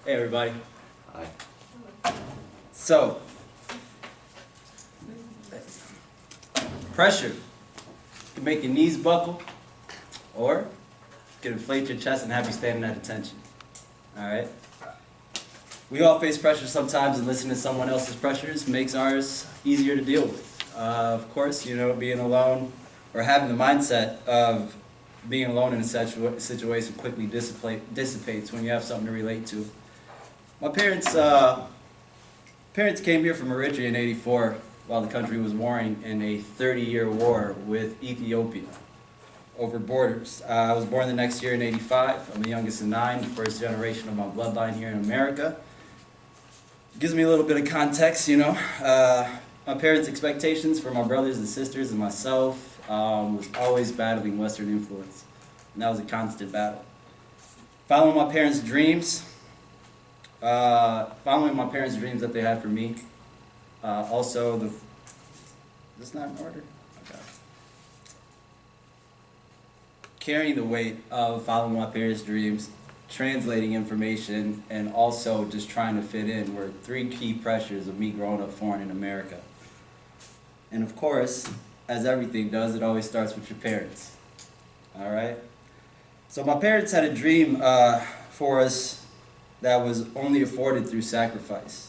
Hey everybody. Hi. So, pressure can make your knees buckle, or can inflate your chest and have you standing at attention. Alright? We all face pressure sometimes, and listening to someone else's pressures makes ours easier to deal with. Of course, being alone, or having the mindset of being alone in a situation quickly dissipates when you have something to relate to. My parents came here from Eritrea in '84 while the country was warring in a 30-year war with Ethiopia over borders. I was born the next year in '85. I'm the youngest of 9, the first generation of my bloodline here in America. Gives me a little bit of context, My parents' expectations for my brothers and sisters and myself was always battling Western influence, and that was a constant battle. Following my parents' dreams that they had for me. Is this not in order? Okay. Carrying the weight of following my parents' dreams, translating information, and also just trying to fit in were 3 key pressures of me growing up foreign in America. And of course, as everything does, it always starts with your parents. Alright? So my parents had a dream for us that was only afforded through sacrifice.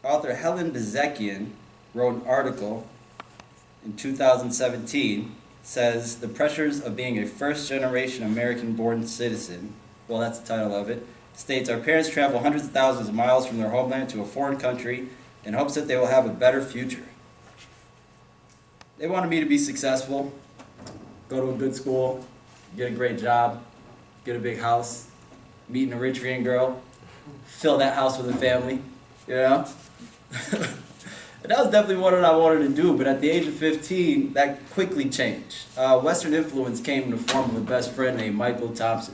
Author Helen Bezekian wrote an article in 2017, says the pressures of being a first-generation American-born citizen, well, that's the title of it, states our parents travel hundreds of thousands of miles from their homeland to a foreign country in hopes that they will have a better future. They wanted me to be successful, go to a good school, get a great job, get a big house, meet an Eritrean girl, fill that house with a family, And that was definitely what I wanted to do, but at the age of 15, that quickly changed. Western influence came in the form of a best friend named Michael Thompson.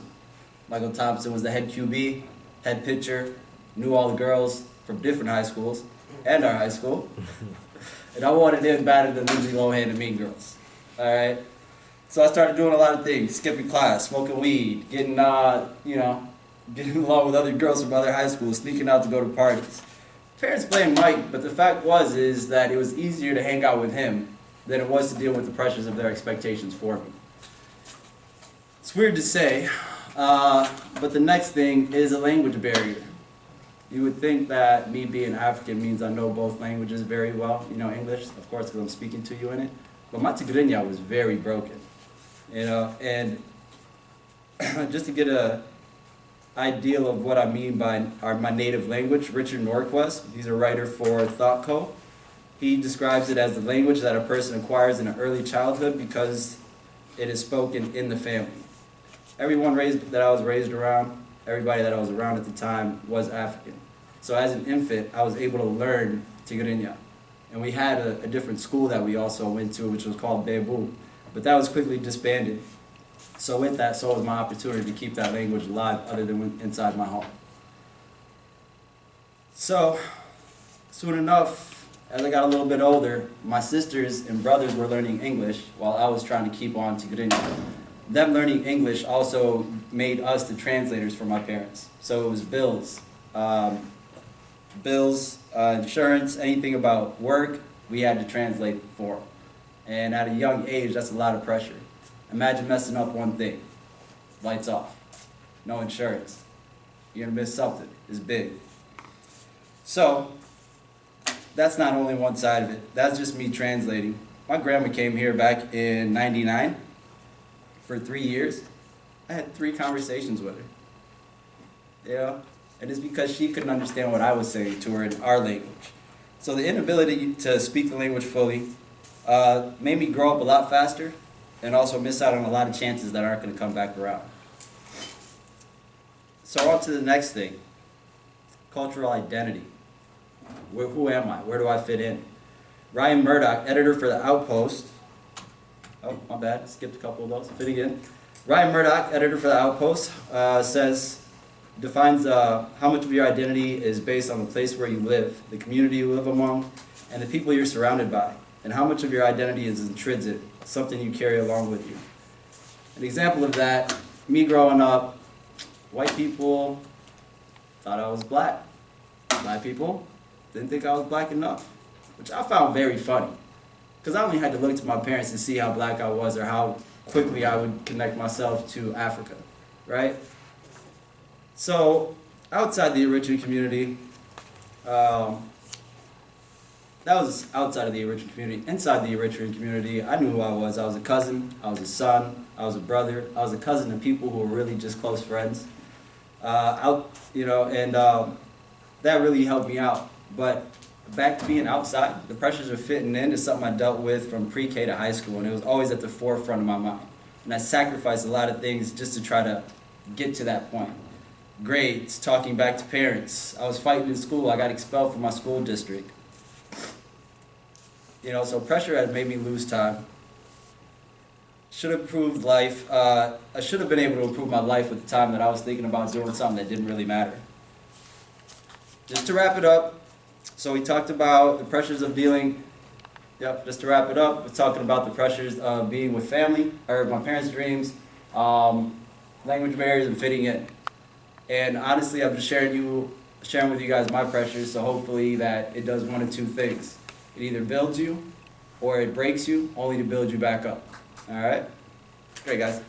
Michael Thompson was the head QB, head pitcher, knew all the girls from different high schools, and our high school. And I wanted him better than Lindsay Lohan and Mean Girls. Alright? So I started doing a lot of things, skipping class, smoking weed, getting along with other girls from other high schools, sneaking out to go to parties. Parents blamed Mike, but the fact is that it was easier to hang out with him than it was to deal with the pressures of their expectations for me. It's weird to say, but the next thing is a language barrier. You would think that me being African means I know both languages very well, English, of course, because I'm speaking to you in it, but my Tigrinya was very broken, and just to get a ideal of what I mean by my native language, Richard Norquist, he's a writer for Thought Co. He describes it as the language that a person acquires in an early childhood because it is spoken in the family. Everyone that I was raised around, everybody that I was around at the time was African. So as an infant, I was able to learn Tigrinya. And we had a different school that we also went to, which was called Bebu. But that was quickly disbanded. So with that, so was my opportunity to keep that language alive other than inside my home. So, soon enough, as I got a little bit older, my sisters and brothers were learning English while I was trying to keep on Tigrinya. Them learning English also made us the translators for my parents. So it was bills, insurance, anything about work, we had to translate for them. And at a young age, that's a lot of pressure. Imagine messing up one thing. Lights off. No insurance. You're going to miss something. It's big. So, that's not only one side of it. That's just me translating. My grandma came here back in '99 for 3 years. I had 3 conversations with her. And it's because she couldn't understand what I was saying to her in our language. So the inability to speak the language fully made me grow up a lot faster and also miss out on a lot of chances that aren't going to come back around. So on to the next thing, cultural identity. Who am I? Where do I fit in? Ryan Murdoch, editor for The Outpost. Oh, my bad, skipped a couple of those, fitting in. Ryan Murdoch, editor for The Outpost, defines how much of your identity is based on the place where you live, the community you live among, and the people you're surrounded by, and how much of your identity is intrinsic, something you carry along with you. An example of that, me growing up, White people thought I was black. Black people didn't think I was black enough, which I found very funny. Because I only had to look to my parents and see how black I was or how quickly I would connect myself to Africa, right? So, outside the enrichment community, that was outside of the enrichment community. Inside the enrichment community, I knew who I was. I was a cousin, I was a son, I was a brother, I was a cousin to people who were really just close friends. That really helped me out. But back to being outside, the pressures of fitting in is something I dealt with from pre-K to high school, and it was always at the forefront of my mind. And I sacrificed a lot of things just to try to get to that point. Grades, talking back to parents. I was fighting in school. I got expelled from my school district. So pressure had made me lose time. Should have improved life. I should have been able to improve my life with the time that I was thinking about doing something that didn't really matter. Just to wrap it up, so we talked about the pressures of dealing, just to wrap it up, we're talking about the pressures of being with family, or my parents' dreams, language barriers, and fitting in. And honestly, I'm just sharing with you guys my pressures, so hopefully that it does one of two things. It either builds you, or it breaks you, only to build you back up. All right? Great, guys.